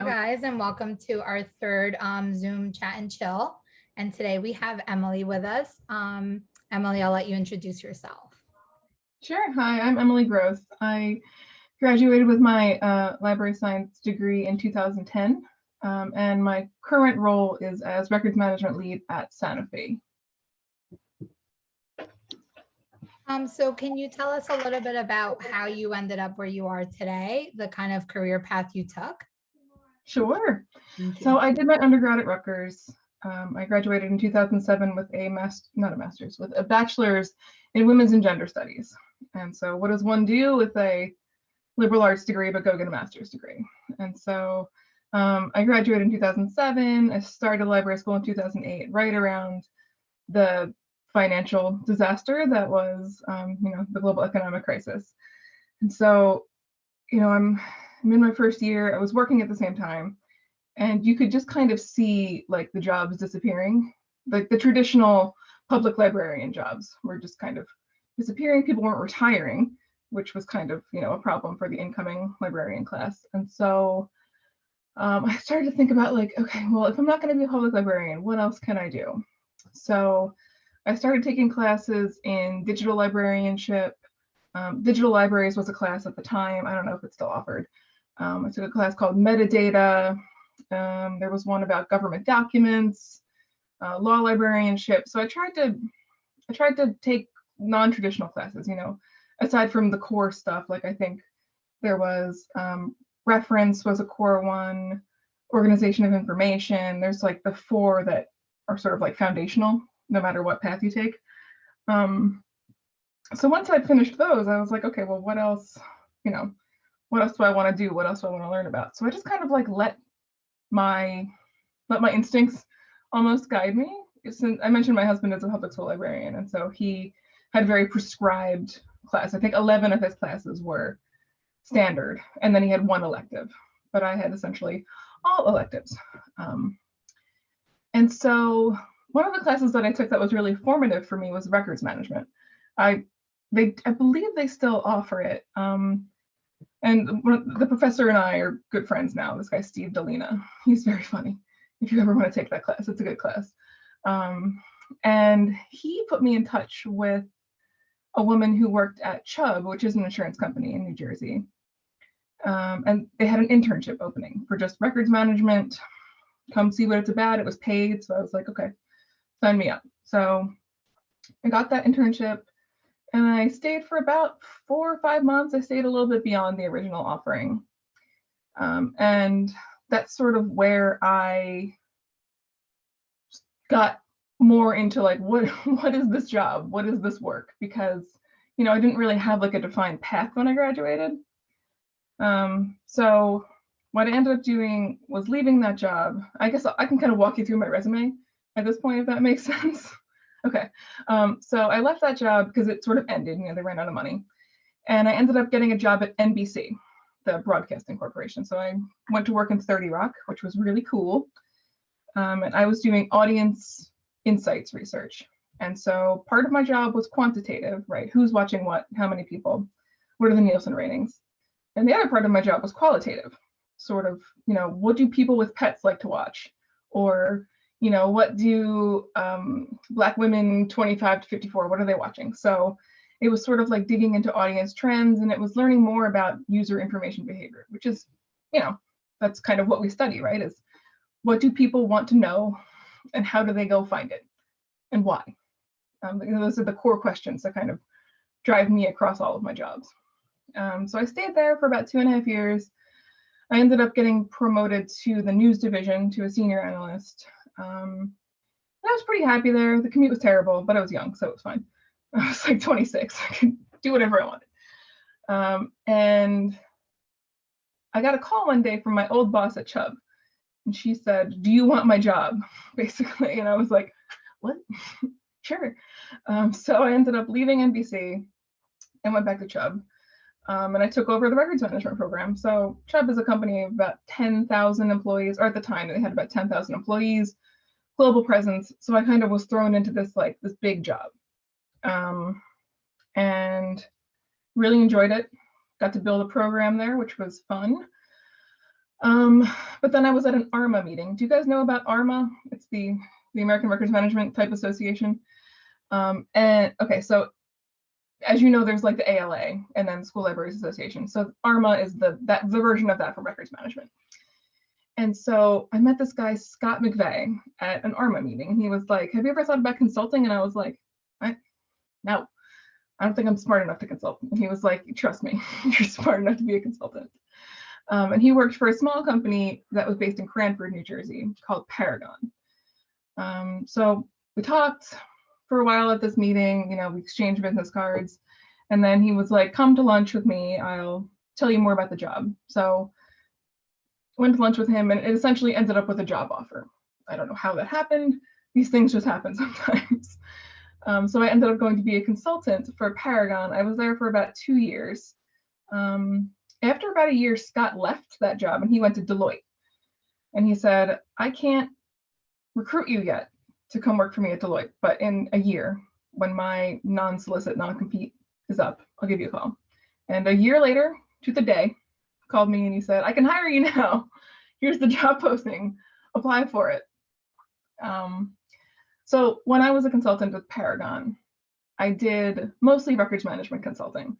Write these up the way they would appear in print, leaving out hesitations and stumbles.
Guys, and welcome to our third Zoom chat and chill. And today we have Emily with us. Emily, I'll let you introduce yourself. Sure. Hi, I'm Emily Gross. I graduated with my library science degree in 2010, and my current role is as records management lead at Santa Fe. So can you tell us a little bit about how you ended up where you are today, the kind of career path you took? Sure. So I did my undergrad at Rutgers. I graduated in 2007 with with a bachelor's in women's and gender studies. And so what does one do with a liberal arts degree but go get a master's degree? And so I graduated in 2007. I started library school in 2008, right around the financial disaster that was, the global economic crisis. And so, I'm in my first year. I was working at the same time, and you could just kind of see like the jobs disappearing. Like the traditional public librarian jobs were just kind of disappearing. People weren't retiring, which was kind of, a problem for the incoming librarian class. And so I started to think about like, okay, well, if I'm not going to be a public librarian, what else can I do? So I started taking classes in digital librarianship. Digital libraries was a class at the time. I don't know if it's still offered. I took a class called metadata. There was one about government documents, law librarianship. So I tried to take non-traditional classes, aside from the core stuff. Like I think there was reference was a core one, organization of information. There's like the four that are sort of like foundational, no matter what path you take. So once I'd finished those, I was like, okay, well, what else, what else do I want to do? What else do I want to learn about? So I just kind of like let my instincts almost guide me. Since I mentioned my husband is a public school librarian, and so he had very prescribed class. I think 11 of his classes were standard, and then he had one elective, but I had essentially all electives. And so one of the classes that I took that was really formative for me was records management. I believe they still offer it. And the professor and I are good friends now. This guy, Steve Delina, he's very funny. If you ever want to take that class, it's a good class. And he put me in touch with a woman who worked at Chubb, which is an insurance company in New Jersey. And they had an internship opening for just records management. Come see what it's about. It was paid. So I was like, okay, sign me up. So I got that internship. And I stayed for about 4 or 5 months. I stayed a little bit beyond the original offering. And that's sort of where I got more into like, what is this job? What is this work? Because, I didn't really have like a defined path when I graduated. So what I ended up doing was leaving that job. I guess I can kind of walk you through my resume at this point, if that makes sense. Okay, so I left that job because it sort of ended, they ran out of money. And I ended up getting a job at NBC, the broadcasting corporation. So I went to work in 30 Rock, which was really cool. And I was doing audience insights research. And so part of my job was quantitative, right? Who's watching what, how many people, what are the Nielsen ratings? And the other part of my job was qualitative, sort of, what do people with pets like to watch? Or what do Black women 25 to 54, what are they watching? So it was sort of like digging into audience trends, and it was learning more about user information behavior, which is, that's kind of what we study, right? Is what do people want to know and how do they go find it and why? Those are the core questions that kind of drive me across all of my jobs. So I stayed there for about 2.5 years. I ended up getting promoted to the news division, to a senior analyst. I was pretty happy there. The commute was terrible, but I was young, so it was fine. I was like 26. I could do whatever I wanted. And I got a call one day from my old boss at Chubb. And she said, do you want my job? Basically. And I was like, what? Sure. So I ended up leaving NBC and went back to Chubb. And I took over the records management program. So Chubb is a company of about 10,000 employees, or at the time they had about 10,000 employees, global presence. So I kind of was thrown into this big job, and really enjoyed it. Got to build a program there, which was fun. But then I was at an ARMA meeting. Do you guys know about ARMA? It's the American Records Management type association. And okay, so as you know, there's like the ALA and then School Libraries Association. So ARMA is the version of that for records management. And so I met this guy, Scott McVeigh, at an ARMA meeting. He was like, have you ever thought about consulting? And I was like, no, I don't think I'm smart enough to consult. And he was like, trust me, you're smart enough to be a consultant. And he worked for a small company that was based in Cranford, New Jersey, called Paragon. So we talked for a while at this meeting, we exchanged business cards. And then he was like, come to lunch with me. I'll tell you more about the job. So I went to lunch with him, and it essentially ended up with a job offer. I don't know how that happened. These things just happen sometimes. So I ended up going to be a consultant for Paragon. I was there for about 2 years. After about a year, Scott left that job and he went to Deloitte. And he said, I can't recruit you yet to come work for me at Deloitte, but in a year, when my non-solicit, non-compete is up, I'll give you a call. And a year later, to the day, called me and he said, I can hire you now. Here's the job posting. Apply for it. So when I was a consultant with Paragon, I did mostly records management consulting.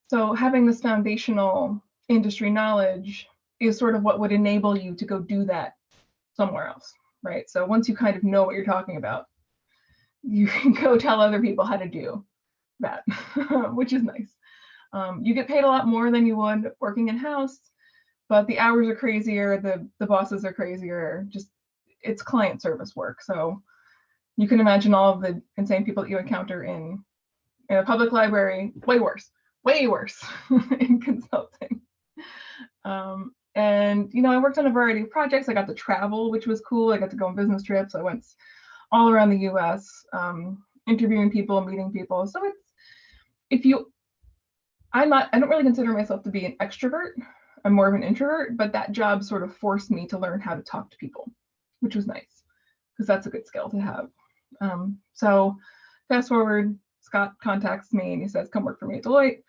So having this foundational industry knowledge is sort of what would enable you to go do that somewhere else, right? So once you kind of know what you're talking about, you can go tell other people how to do that, which is nice. You get paid a lot more than you would working in-house, but the hours are crazier, the bosses are crazier, just it's client service work. So you can imagine all of the insane people that you encounter in a public library, way worse in consulting. And I worked on a variety of projects. I got to travel, which was cool. I got to go on business trips. I went all around the US, interviewing people, meeting people. So I don't really consider myself to be an extrovert. I'm more of an introvert, but that job sort of forced me to learn how to talk to people, which was nice because that's a good skill to have. So fast forward, Scott contacts me and he says, come work for me at Deloitte.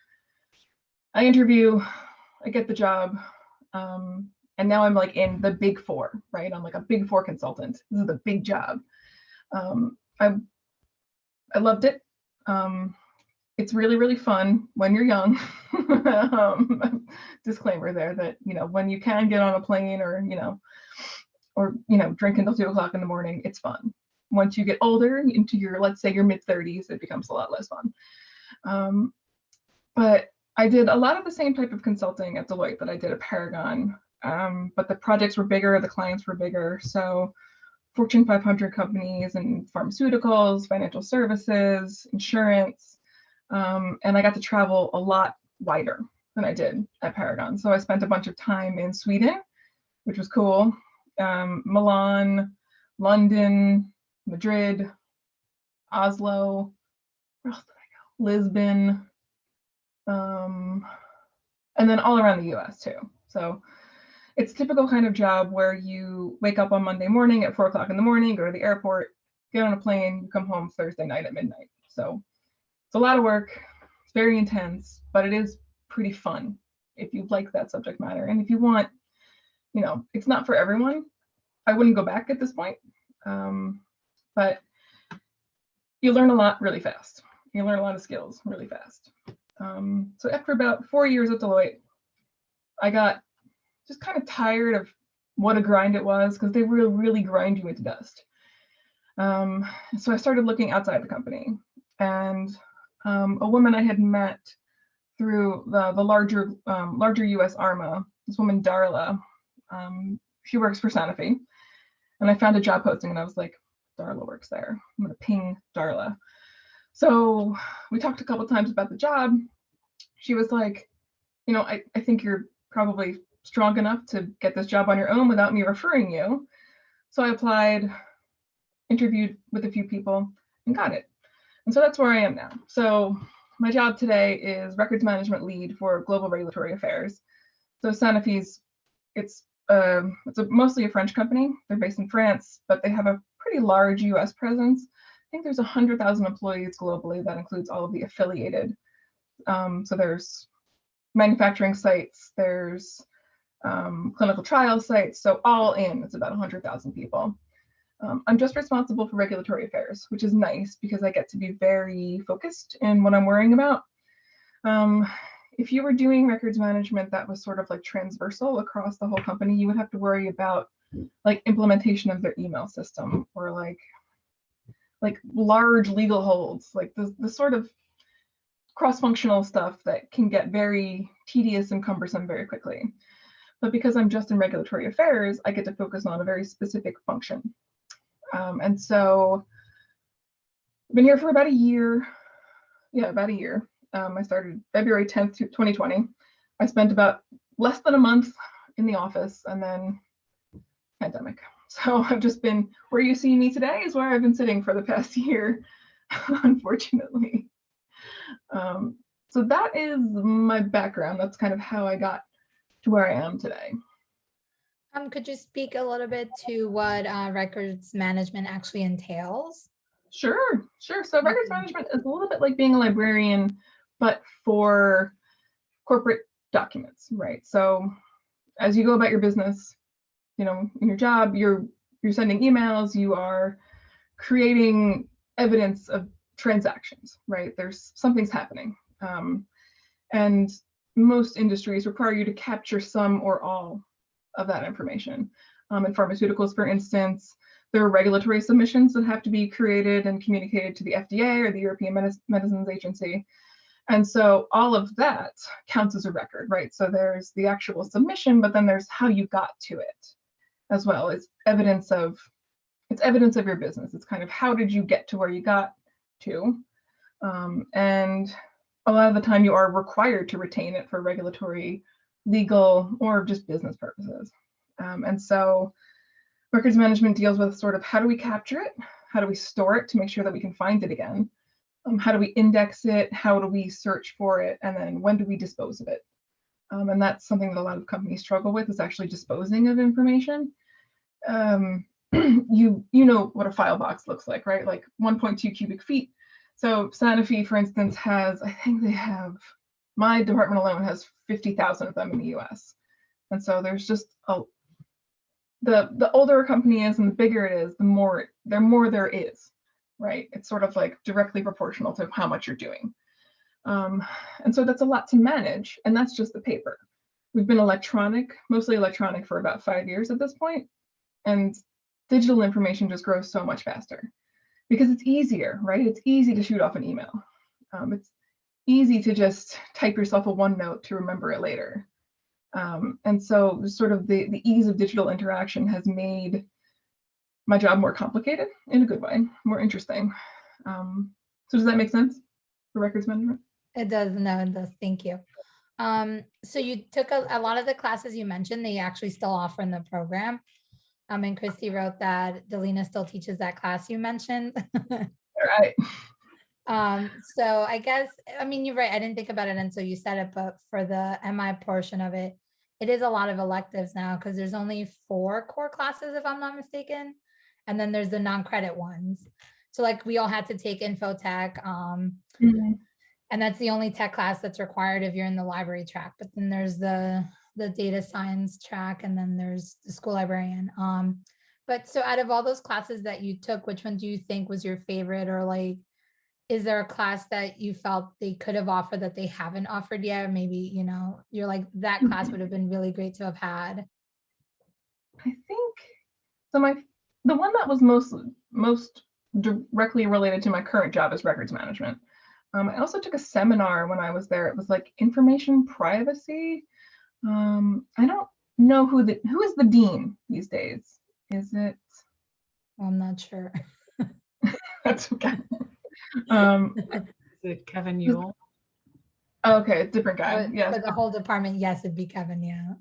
I interview, I get the job. And now I'm like in the big four, right? I'm like a big four consultant. This is the big job. I loved it. It's really, really fun when you're young. Disclaimer there that, when you can get on a plane or drink until 2 o'clock in the morning, it's fun. Once you get older into your, let's say your mid 30s, it becomes a lot less fun. But I did a lot of the same type of consulting at Deloitte that I did at Paragon, but the projects were bigger, the clients were bigger. So Fortune 500 companies and pharmaceuticals, financial services, insurance, and I got to travel a lot wider than I did at Paragon. So I spent a bunch of time in Sweden, which was cool, Milan, London, Madrid, Oslo, where else did I go? Lisbon, and then all around the US too. So it's a typical kind of job where you wake up on Monday morning at 4 o'clock in the morning, go to the airport, get on a plane, you come home Thursday night at midnight. So it's a lot of work, it's very intense, but it is pretty fun if you like that subject matter. And if you want, it's not for everyone. I wouldn't go back at this point, but you learn a lot really fast. You learn a lot of skills really fast. So after about 4 years at Deloitte, I got just kind of tired of what a grind it was because they really grind you into dust. So I started looking outside the company, and a woman I had met through the larger US ARMA, this woman Darla, she works for Sanofi, and I found a job posting and I was like, Darla works there. I'm gonna ping Darla. So we talked a couple times about the job. She was like, I think you're probably strong enough to get this job on your own without me referring you. So I applied, interviewed with a few people, and got it. And so that's where I am now. So my job today is records management lead for global regulatory affairs. So Sanofi's, it's mostly a French company. They're based in France, but they have a pretty large US presence. I think there's 100,000 employees globally. That includes all of the affiliated. So there's manufacturing sites, there's clinical trial sites. So all in, it's about 100,000 people. I'm just responsible for regulatory affairs, which is nice because I get to be very focused in what I'm worrying about. If you were doing records management that was sort of like transversal across the whole company, you would have to worry about like implementation of their email system, or like large legal holds, like the sort of cross-functional stuff that can get very tedious and cumbersome very quickly. But because I'm just in regulatory affairs, I get to focus on a very specific function. And so I've been here for about a year. Yeah, about a year. I started February 10th, 2020. I spent about less than a month in the office, and then pandemic. So I've just been, where you see me today is where I've been sitting for the past year, unfortunately. So that is my background. That's kind of how I got to where I am today. Could you speak a little bit to what records management actually entails? Sure. So records management is a little bit like being a librarian, but for corporate documents, right? So as you go about your business, you know, in your job, you're sending emails, you are creating evidence of transactions, right? There's something's happening. And most industries require you to capture some or all of that information. In pharmaceuticals, for instance, there are regulatory submissions that have to be created and communicated to the FDA or the European Medicines Agency. And so all of that counts as a record, right? So there's the actual submission, but then there's how you got to it as well. It's evidence of your business. It's kind of how did you get to where you got to? And a lot of the time you are required to retain it for regulatory, legal, or just business purposes. And so records management deals with sort of how do we capture it? How do we store it to make sure that we can find it again? How do we index it? How do we search for it? And then when do we dispose of it? And that's something that a lot of companies struggle with, is actually disposing of information. You know what a file box looks like, right? Like 1.2 cubic feet. So Sanofi, for instance, has, I think they have, my department alone has 50,000 of them in the US. And so there's just the older a company is and the bigger it is, the more there is, right? It's sort of like directly proportional to how much you're doing. And so that's a lot to manage, and that's just the paper. We've been mostly electronic for about 5 years at this point, and digital information just grows so much faster because it's easier, right? It's easy to shoot off an email. It's easy to just type yourself a OneNote to remember it later. And so sort of the ease of digital interaction has made my job more complicated in a good way, more interesting. So does that make sense for records management? It does. No, it does. Thank you. So you took a lot of the classes you mentioned, they actually still offer in the program. And Christy wrote that Delina still teaches that class you mentioned. All right. So I guess, I mean, you're right. I didn't think about it until you said it, but for the MI portion of it, it is a lot of electives now because there's only 4 core classes, if I'm not mistaken. And then there's the non-credit ones. So like we all had to take infotech, and that's the only tech class that's required if you're in the library track. But then there's the data science track, and then there's the school librarian. But so out of all those classes that you took, which one do you think was your favorite, or like, is there a class that you felt they could have offered that they haven't offered yet? Or maybe, you know, you're like, that class would have been really great to have had. I think so. The one that was most directly related to my current job is records management. I also took a seminar when I was there. It was like information privacy. I don't know who is the dean these days. Is it? Well, I'm not sure. That's okay. Is it Kevin Ewell? Okay, different guy. Yes. For the whole department, yes, it'd be Kevin. Yeah.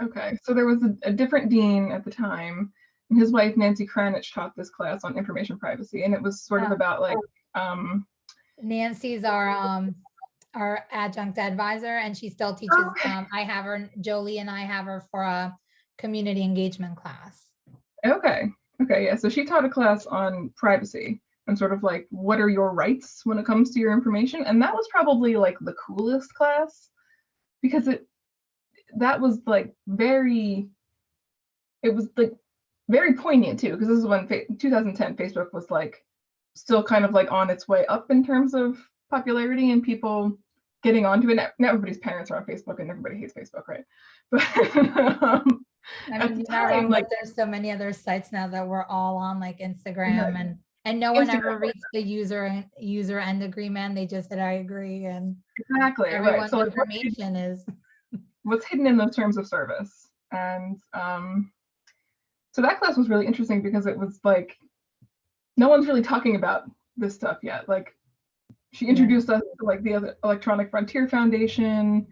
Okay, so there was a different dean at the time, and his wife Nancy Kranich taught this class on information privacy, and it was sort of about like. Nancy's our adjunct advisor, and she still teaches. I have her, Jolie, and I have her for a community engagement class. Okay, yeah. So she taught a class on privacy and sort of like what are your rights when it comes to your information, and that was probably like the coolest class because that was like it was like very poignant too, because this is when 2010 Facebook was like still kind of like on its way up in terms of popularity and people getting onto it. Now everybody's parents are on Facebook and everybody hates Facebook, right? But I at mean, the you're not time, wrong, like but there's so many other sites now that we're all on, like yeah, Instagram, and no one ever Instagram, reached the user end agreement. They just said, I agree, and exactly, right. everyone's So like information is. what's hidden in those terms of service. And so that class was really interesting because it was like no one's really talking about this stuff yet. Like she introduced us to like the other Electronic Frontier Foundation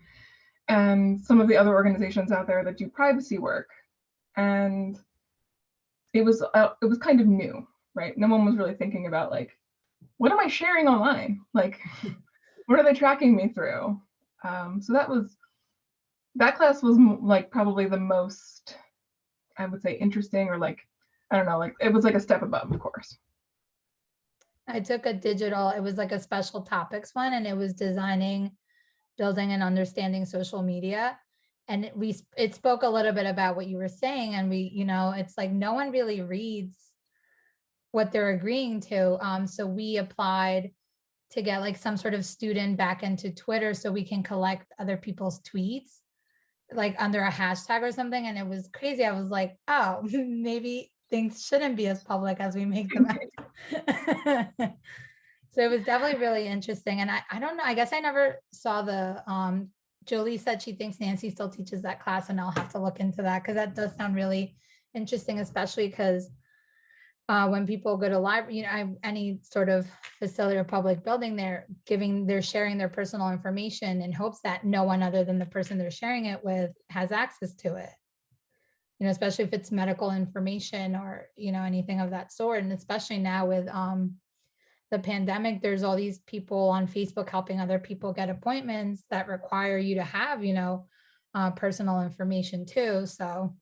and some of the other organizations out there that do privacy work. And it was kind of new, right? No one was really thinking about like, what am I sharing online? Like, what are they tracking me through? So that class was like probably the most, I would say, interesting, or like, I don't know, like it was like a step above, of course. I took a digital, it was like a special topics one, and it was designing, building and understanding social media. And it spoke a little bit about what you were saying. And it's like no one really reads what they're agreeing to. So we applied to get like some sort of student back into Twitter so we can collect other people's tweets like under a hashtag or something. And it was crazy. I was like, oh, maybe things shouldn't be as public as we make them out. So it was definitely really interesting. And I don't know, I guess I never saw Jolie said she thinks Nancy still teaches that class, and I'll have to look into that because that does sound really interesting, especially because when people go to library, any sort of facility or public building, they're sharing their personal information in hopes that no one other than the person they're sharing it with has access to it. Especially if it's medical information or, anything of that sort. And especially now with the pandemic, there's all these people on Facebook helping other people get appointments that require you to have, personal information too. So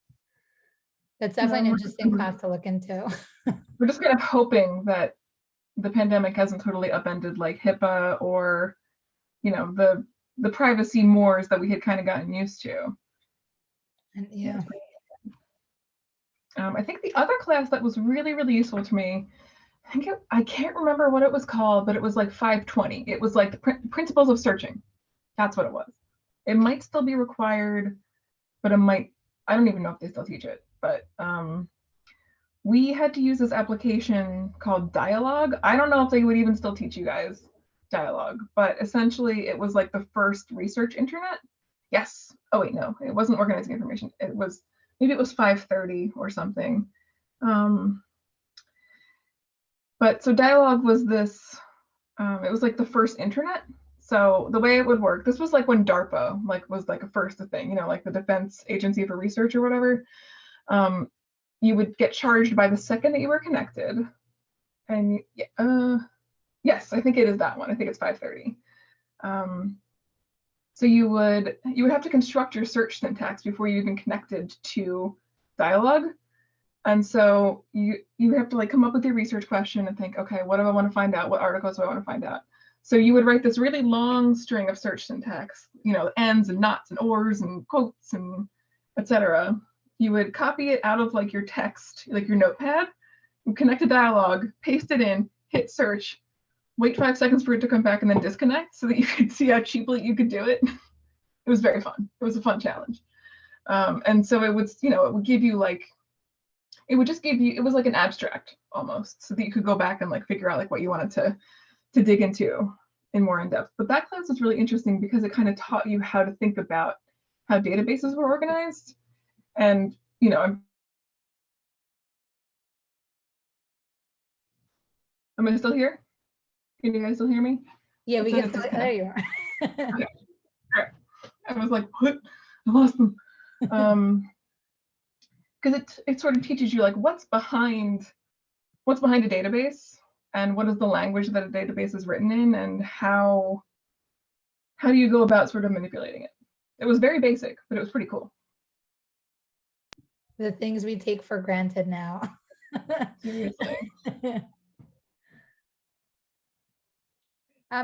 that's definitely an interesting class to look into. We're just kind of hoping that the pandemic hasn't totally upended like HIPAA or, the privacy mores that we had kind of gotten used to. And yeah. I think the other class that was really, really useful to me, I can't remember what it was called, but it was like 520. It was like the principles of searching. That's what it was. It might still be required, but I don't even know if they still teach it, but we had to use this application called Dialogue. I don't know if they would even still teach you guys Dialogue, but essentially it was like the first research internet. Yes. Oh wait, no, it wasn't organizing information. Maybe it was 530 or something. But so Dialogue was this, it was like the first internet. So the way it would work, this was like when DARPA was like a first thing, like the Defense Agency for Research or whatever. You would get charged by the second that you were connected. And yes, I think it is that one. I think it's 530. So you would have to construct your search syntax before you even connected to Dialogue. And so you have to like come up with your research question and think, okay, what do I want to find out? What articles do I want to find out? So you would write this really long string of search syntax, ands and nots and ors and quotes and etc. You would copy it out of like your text, like your notepad, connect to Dialogue, paste it in, hit search, wait 5 seconds for it to come back, and then disconnect so that you could see how cheaply you could do it. It was very fun. It was a fun challenge. And so it would give you like, it would just give you, it was like an abstract almost, so that you could go back and like figure out like what you wanted to dig into in more in depth. But that class was really interesting because it kind of taught you how to think about how databases were organized. And, am I still here? Can you guys still hear me? Yeah, we can. There you are. Okay. I was like, what? I lost them. Because it sort of teaches you like what's behind a database and what is the language that a database is written in and how do you go about sort of manipulating it. It was very basic, but it was pretty cool. The things we take for granted now. Seriously.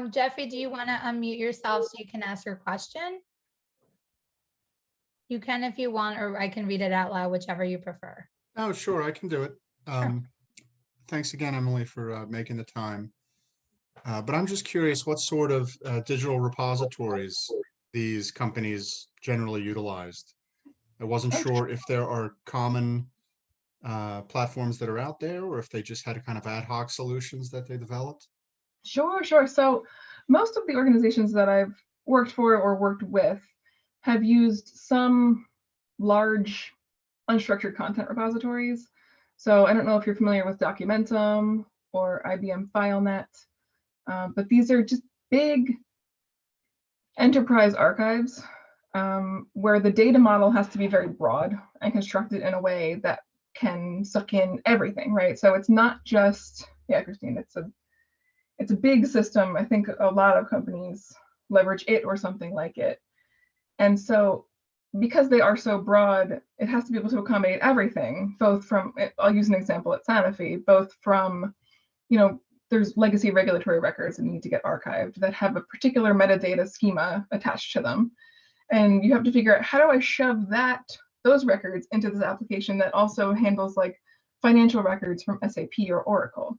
Jeffrey, do you want to unmute yourself so you can ask your question? You can if you want, or I can read it out loud, whichever you prefer. Oh, sure, I can do it. Thanks again, Emily, for making the time. But I'm just curious what sort of digital repositories these companies generally utilized. I wasn't sure if there are common platforms that are out there or if they just had a kind of ad hoc solutions that they developed. Sure, sure. So most of the organizations that I've worked for or worked with have used some large unstructured content repositories. So I don't know if you're familiar with Documentum or IBM FileNet, but these are just big enterprise archives where the data model has to be very broad and constructed in a way that can suck in everything, right? So it's not just, yeah, Christine, it's a big system. I think a lot of companies leverage it or something like it. And so because they are so broad, it has to be able to accommodate everything, both from, I'll use an example at Sanofi, both from, there's legacy regulatory records that need to get archived that have a particular metadata schema attached to them. And you have to figure out, how do I shove those records into this application that also handles like financial records from SAP or Oracle?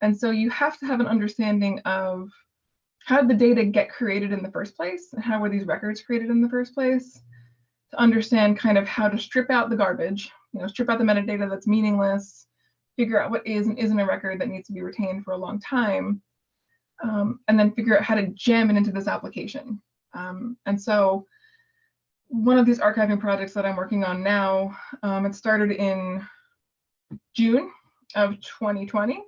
And so you have to have an understanding of how did the data get created in the first place, and how were these records created in the first place, to understand kind of how to strip out the garbage, strip out the metadata that's meaningless, figure out what is and isn't a record that needs to be retained for a long time, and then figure out how to jam it into this application. And so one of these archiving projects that I'm working on now, it started in June of 2020,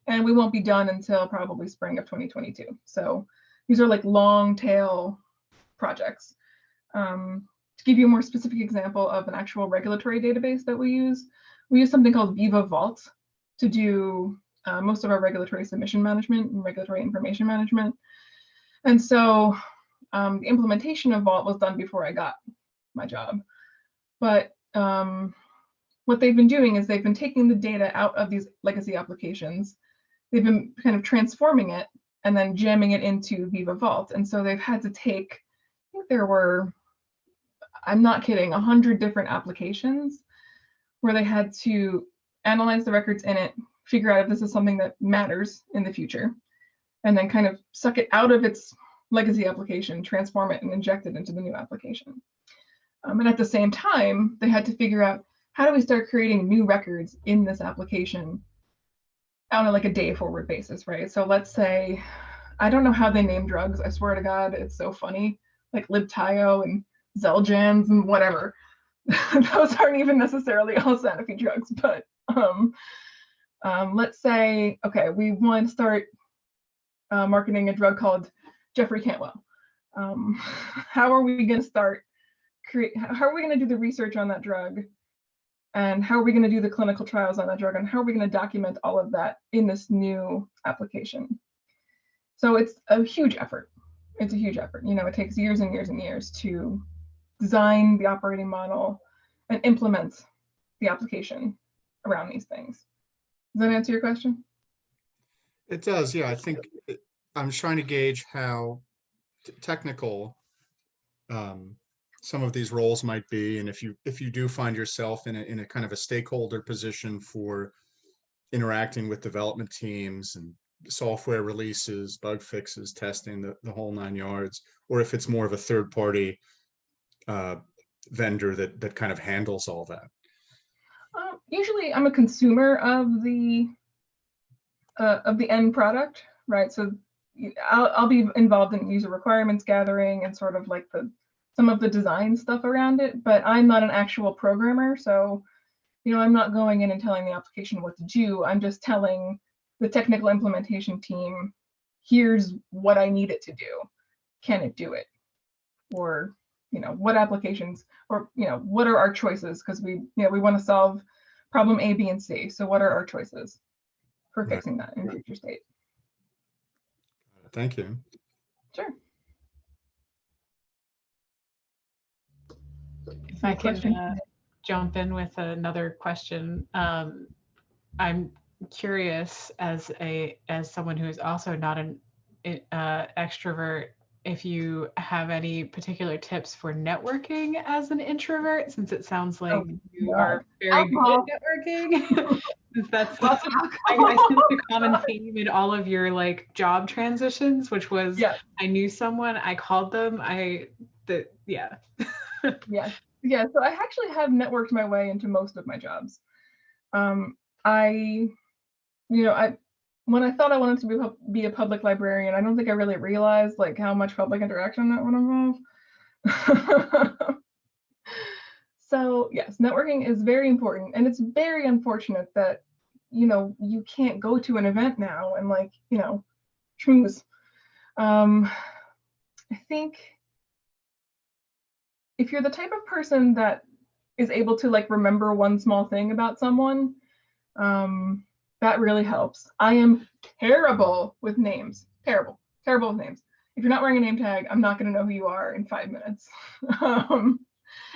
and we won't be done until probably spring of 2022. So these are like long tail projects. To give you a more specific example of an actual regulatory database that we use something called Viva Vault to do most of our regulatory submission management and regulatory information management. And so the implementation of Vault was done before I got my job. But what they've been doing is they've been taking the data out of these legacy applications. They've been kind of transforming it and then jamming it into Viva Vault. And so they've had to take, I think there were, I'm not kidding, 100 different applications where they had to analyze the records in it, figure out if this is something that matters in the future, and then kind of suck it out of its legacy application, transform it, and inject it into the new application. And at the same time, they had to figure out, how do we start creating new records in this application on like a day forward basis, right? So let's say, I don't know how they name drugs. I swear to God, it's so funny, like Libtayo and Xeljanz and whatever. Those aren't even necessarily all Sanofi drugs, but let's say, okay, we want to start marketing a drug called Jeffrey Cantwell. How are we going to start how are we going to do the research on that drug, and how are we going to do the clinical trials on that drug, and how are we going to document all of that in this new application? So it's a huge effort. It's a huge effort. It takes years and years and years to design the operating model and implement the application around these things. Does that answer your question? It does, yeah. I think I'm trying to gauge how technical some of these roles might be, and if you do find yourself in a kind of a stakeholder position for interacting with development teams and software releases, bug fixes, testing, the whole 9 yards, or if it's more of a third party vendor that kind of handles all that. Usually I'm a consumer of the end product, right? So I'll be involved in user requirements gathering and sort of like some of the design stuff around it, but I'm not an actual programmer. So, I'm not going in and telling the application what to do. I'm just telling the technical implementation team, here's what I need it to do. Can it do it? Or, what applications, or, what are our choices? Because we want to solve problem A, B, and C. So what are our choices for fixing that in future state? Thank you. Sure. If I can jump in with another question, I'm curious as someone who is also not an extrovert if you have any particular tips for networking as an introvert, since it sounds like Oh, you God. are very good Alcohol. at networking. Since that's Lots of I alcohol. sense the common theme in all of your like job transitions, which was Yeah. I knew someone, I called them, yeah. Yeah. Yeah. So I actually have networked my way into most of my jobs. I, when I thought I wanted to be a public librarian, I don't think I really realized like how much public interaction that would involve. So yes, networking is very important, and it's very unfortunate that you can't go to an event now and like schmooze. I think if you're the type of person that is able to like remember one small thing about someone, that really helps. I am terrible with names. Terrible with names. If you're not wearing a name tag, I'm not going to know who you are in 5 minutes.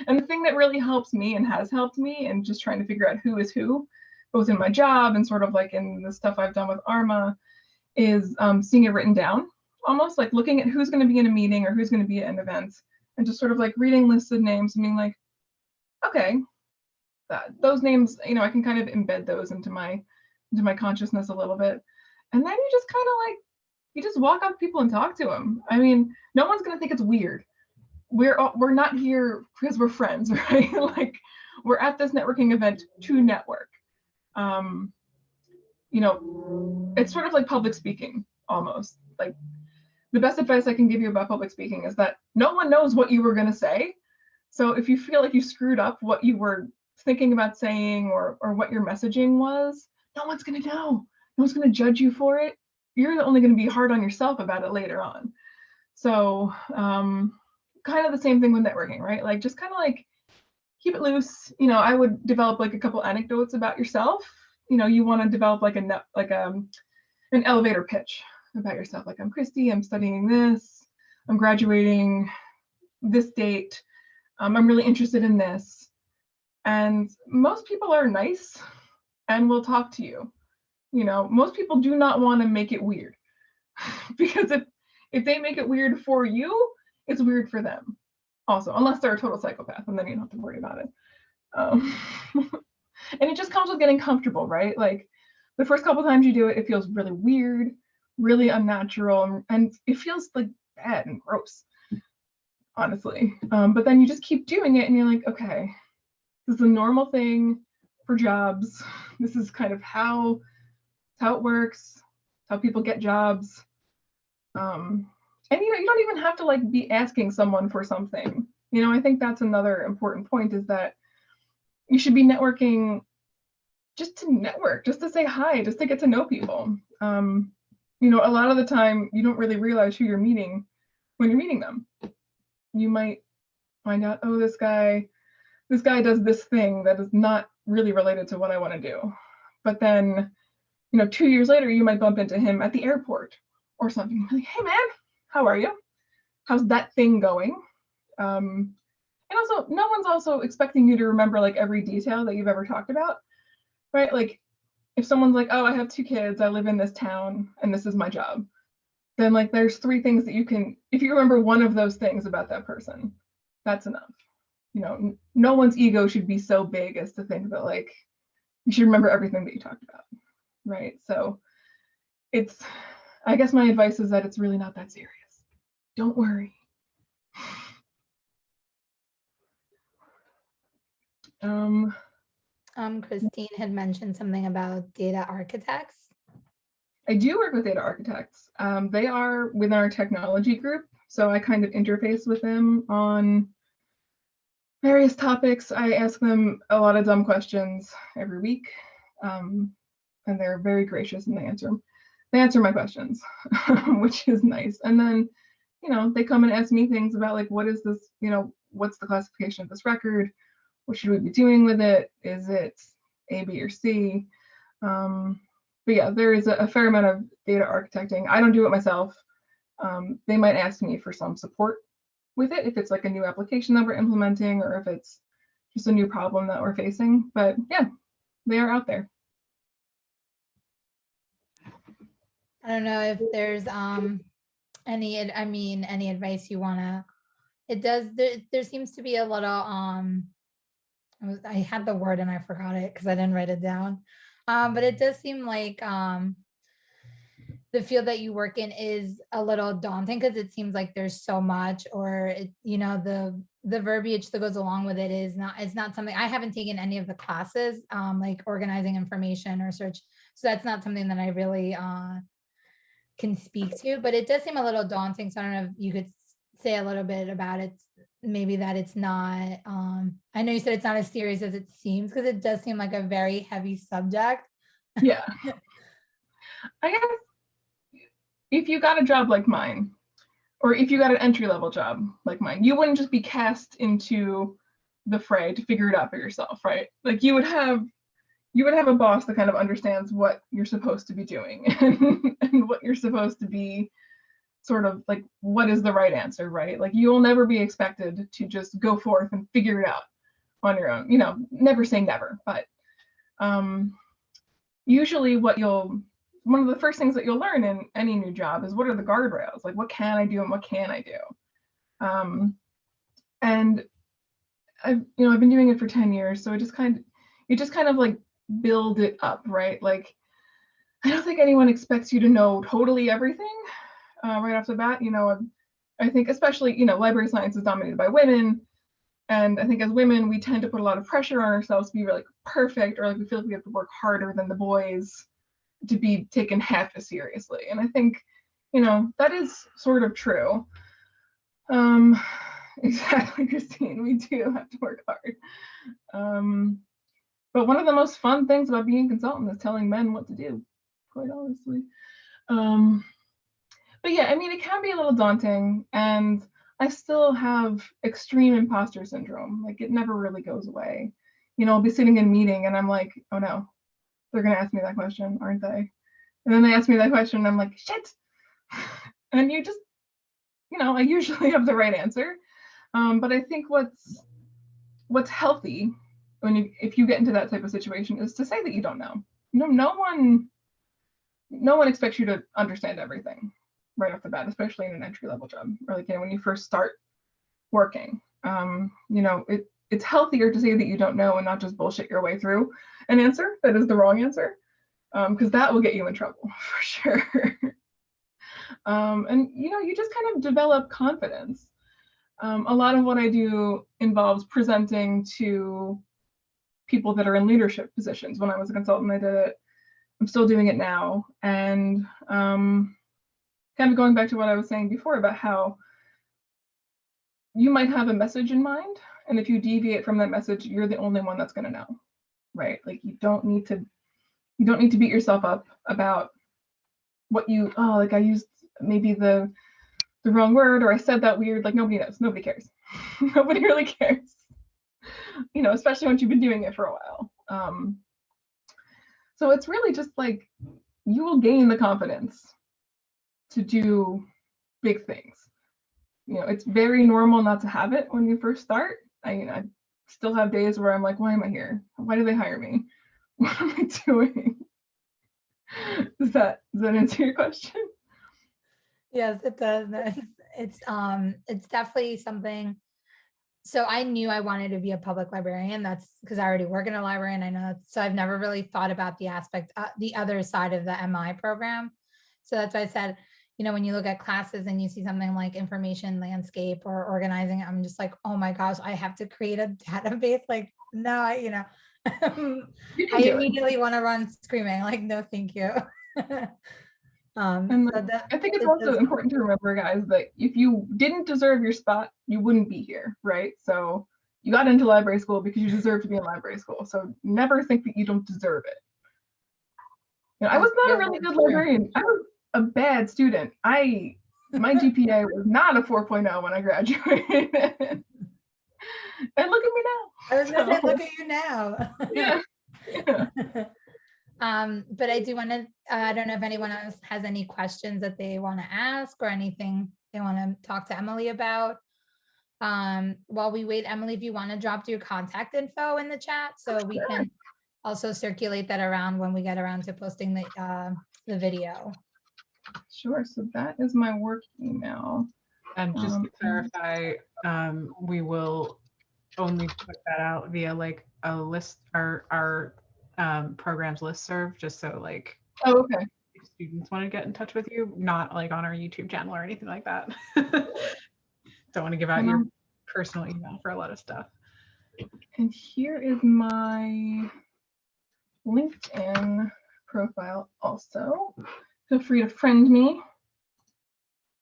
And the thing that really helps me and has helped me in just trying to figure out who is who, both in my job and sort of like in the stuff I've done with ARMA, is seeing it written down, almost like looking at who's going to be in a meeting or who's going to be at an event, and just sort of like reading lists of names and being like, okay, those names, I can kind of embed those into my consciousness a little bit. And then you just kind of like, you just walk up to people and talk to them. I mean, no one's going to think it's weird. We're not here because we're friends, right? Like we're at this networking event to network. It's sort of like public speaking almost. Like the best advice I can give you about public speaking is that no one knows what you were going to say. So if you feel like you screwed up what you were thinking about saying or what your messaging was, no one's going to know. No one's going to judge you for it. You're only going to be hard on yourself about it later on. So kind of the same thing with networking, right? Like just kind of like keep it loose. I would develop like a couple anecdotes about yourself. You want to develop like an elevator pitch about yourself. Like, I'm Christy, I'm studying this, I'm graduating this date, I'm really interested in this. And most people are nice and will talk to you. Most people do not want to make it weird because if they make it weird for you, it's weird for them also, unless they're a total psychopath, and then you don't have to worry about it. And it just comes with getting comfortable, right? Like the first couple times you do it, it feels really weird, really unnatural, and it feels like bad and gross, honestly. But then you just keep doing it and you're like, okay, this is a normal thing for jobs. This is kind of how it works, how people get jobs. And you don't even have to like be asking someone for something. I think that's another important point, is that you should be networking just to network, just to say hi, just to get to know people. A lot of the time you don't really realize who you're meeting when you're meeting them. You might find out, oh, this guy does this thing that is not really related to what I want to do. But then, 2 years later, you might bump into him at the airport or something. Like, hey man, how are you? How's that thing going? And also, no one's also expecting you to remember like every detail that you've ever talked about, right? Like if someone's like, oh, I have 2 kids, I live in this town, and this is my job, then like there's 3 things that you can, if you remember one of those things about that person, that's enough. No one's ego should be so big as to think that like you should remember everything that you talked about, right? So I guess my advice is that it's really not that serious. Don't worry. Christine had mentioned something about data architects. I do work with data architects. They are within our technology group, so I kind of interface with them on various topics. I ask them a lot of dumb questions every week, and they're very gracious, and they answer my questions, which is nice. And then, they come and ask me things about like, what is this, what's the classification of this record? What should we be doing with it? Is it A, B, or C? But yeah, there is a fair amount of data architecting. I don't do it myself. They might ask me for some support with it if it's like a new application that we're implementing, or if it's just a new problem that we're facing. But yeah, they are out there. I don't know if there's I mean, any advice you wanna, it does, there seems to be a little, I had the word and I forgot it because I didn't write it down. But it does seem like, the field that you work in is a little daunting because it seems like there's so much, or it, the verbiage that goes along with it is not, it's not something, I haven't taken any of the classes, like organizing information or search. So that's not something that I really can speak to, but it does seem a little daunting. So I don't know if you could say a little bit about it. Maybe that it's not, I know you said it's not as serious as it seems, because it does seem like a very heavy subject. Yeah. I guess if you got a job like mine, or if you got an entry-level job like mine, you wouldn't just be cast into the fray to figure it out for yourself, right? Like you would have a boss that kind of understands what you're supposed to be doing and what you're supposed to be sort of like, what is the right answer, right? Like you will never be expected to just go forth and figure it out on your own. Never say never, but usually one of the first things that you'll learn in any new job is what are the guardrails? Like what can I do and what can't I do? And I've been doing it for 10 years, so you just kind of like build it up, right? Like I don't think anyone expects you to know totally everything right off the bat. I think especially, library science is dominated by women. And I think as women, we tend to put a lot of pressure on ourselves to be like perfect, or like we feel like we have to work harder than the boys to be taken half as seriously. And I think, that is sort of true. Exactly, Christine, we do have to work hard. But one of the most fun things about being a consultant is telling men what to do, quite honestly. But yeah, I mean, it can be a little daunting, and I still have extreme imposter syndrome. Like it never really goes away. I'll be sitting in a meeting and I'm like, oh no, they're gonna ask me that question, aren't they? And then they ask me that question and I'm like, shit. And you just, I usually have the right answer. But I think what's healthy if you get into that type of situation is to say that you don't know. No one expects you to understand everything right off the bat, especially in an entry-level job, or like when you first start working. It's healthier to say that you don't know and not just bullshit your way through an answer that is the wrong answer, because that will get you in trouble for sure. And you just kind of develop confidence. A lot of what I do involves presenting to people that are in leadership positions. When I was a consultant, I did it. I'm still doing it now. And kind of going back to what I was saying before about how you might have a message in mind, and if you deviate from that message, you're the only one that's going to know, right? Like you don't need to beat yourself up about what like I used maybe the wrong word, or I said that weird. Like nobody knows, nobody cares. Nobody really cares, especially once you've been doing it for a while. So it's really just like you will gain the confidence to do big things. It's very normal not to have it when you first start. I still have days where I'm like, why am I here? Why did they hire me? What am I doing? Does that answer your question? Yes, it does. No, it's definitely something. So I knew I wanted to be a public librarian. That's because I already work in a library, and I know that's, so I've never really thought about the aspect, the other side of the MI program. So that's why I said, when you look at classes and you see something like information landscape or organizing, I'm just like, oh my gosh, I have to create a database. Like, no, I I immediately want to run screaming, like, no, thank you. And I think it's also important to remember, guys, that if you didn't deserve your spot, you wouldn't be here, right? So you got into library school because you deserve to be in library school. So never think that you don't deserve it. I was not a really good librarian. I was a bad student. My GPA was not a 4.0 when I graduated. And look at me now. I was gonna say, look at you now. Yeah. But I do want to, I don't know if anyone else has any questions that they want to ask or anything they want to talk to Emily about. While we wait, Emily, if you want to drop your contact info in the chat, so we can also circulate that around when we get around to posting the video. Sure. So that is my work email. And just to clarify, we will only put that out via like a list, our programs listserv, just so like Oh, okay. if students want to get in touch with you, not like on our YouTube channel or anything like that. Don't want to give out your personal email for a lot of stuff. And here is my LinkedIn profile also. Feel free to friend me.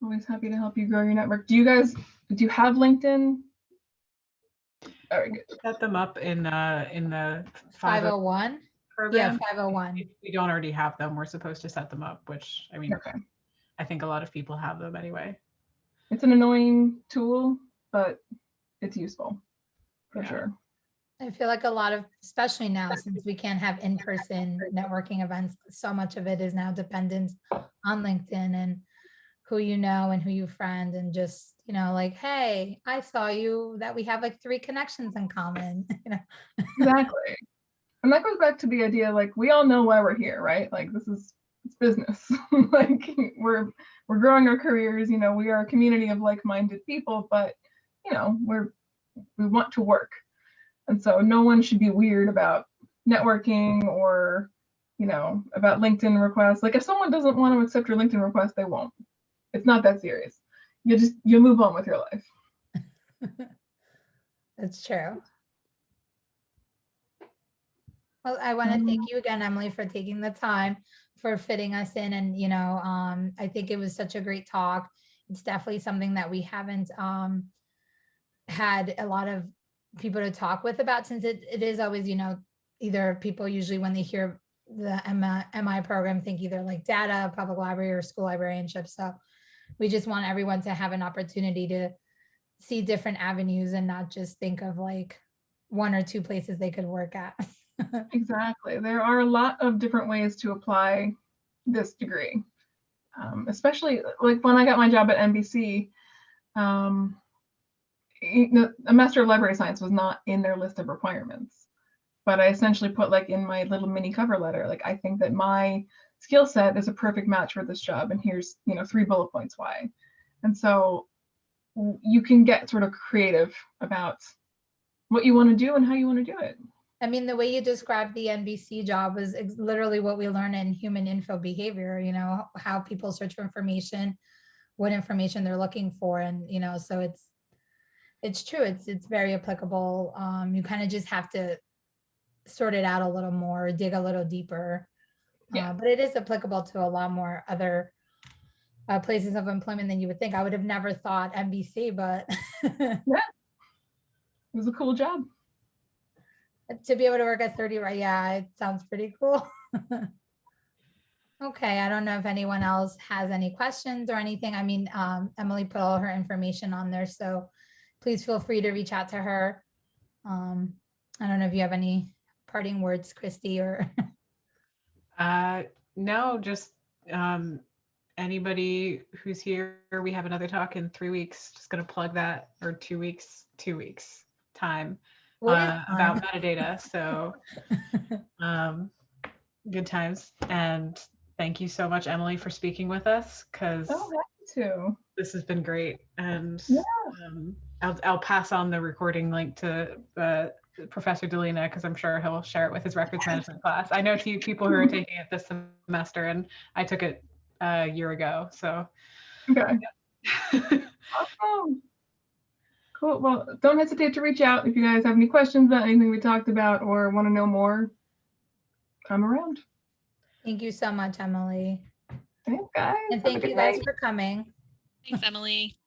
Always happy to help you grow your network. Do you have LinkedIn? All right, good. Set them up in the 501. program. Yeah, 501. If we don't already have them, we're supposed to set them up, which I mean, Okay. I think a lot of people have them anyway. It's an annoying tool, but it's useful for sure. I feel like a lot of, especially now, since we can't have in-person networking events, so much of it is now dependent on LinkedIn and who you know and who you friend, and just, you know, like, hey, I saw you that we have like 3 connections in common. You know? Exactly. And that goes back to the idea, like, we all know why we're here, right? Like, it's business. Like, we're growing our careers, you know, we are a community of like-minded people, but, you know, we want to work. And so no one should be weird about networking or, you know, about LinkedIn requests. Like, if someone doesn't want to accept your LinkedIn request, they won't. It's not that serious. You'll move on with your life. That's true. Well, I want to thank you again, Emily, for taking the time, for fitting us in. And, you know, I think it was such a great talk. It's definitely something that we haven't had a lot of people to talk with about, since it is always, you know, either people usually when they hear the MI program think either like data, public library, or school librarianship. So we just want everyone to have an opportunity to see different avenues and not just think of like 1 or 2 places they could work at. Exactly. There are a lot of different ways to apply this degree, especially like when I got my job at NBC. A Master of Library Science was not in their list of requirements, but I essentially put like in my little mini cover letter, like, I think that my skill set is a perfect match for this job, and here's, you know, 3 bullet points why. And so you can get sort of creative about what you want to do and how you want to do it. I mean, the way you described the NBC job was literally what we learn in human info behavior, you know, how people search for information, what information they're looking for. And, you know, so it's true. It's very applicable. You kind of just have to sort it out a little more, dig a little deeper. Yeah. But it is applicable to a lot more other places of employment than you would think. I would have never thought NBC, but Yeah, it was a cool job. to be able to work at 30, right? Yeah, it sounds pretty cool. Okay, I don't know if anyone else has any questions or anything. I mean, Emily put all her information on there, so please feel free to reach out to her. I don't know if you have any parting words, Christy, or No, just anybody who's here, we have another talk in 3 weeks. Just gonna plug that, or 2 weeks time about metadata. So good times. And thank you so much, Emily, for speaking with us, because this has been great. And I'll pass on the recording link to Professor Delina, because I'm sure he'll share it with his records management class. I know a few people who are taking it this semester, and I took it a year ago. So okay. Awesome. Cool. Well, don't hesitate to reach out if you guys have any questions about anything we talked about or want to know more. I'm around. Thank you so much, Emily. Thanks, guys. And thank you guys for coming. Thanks, Emily.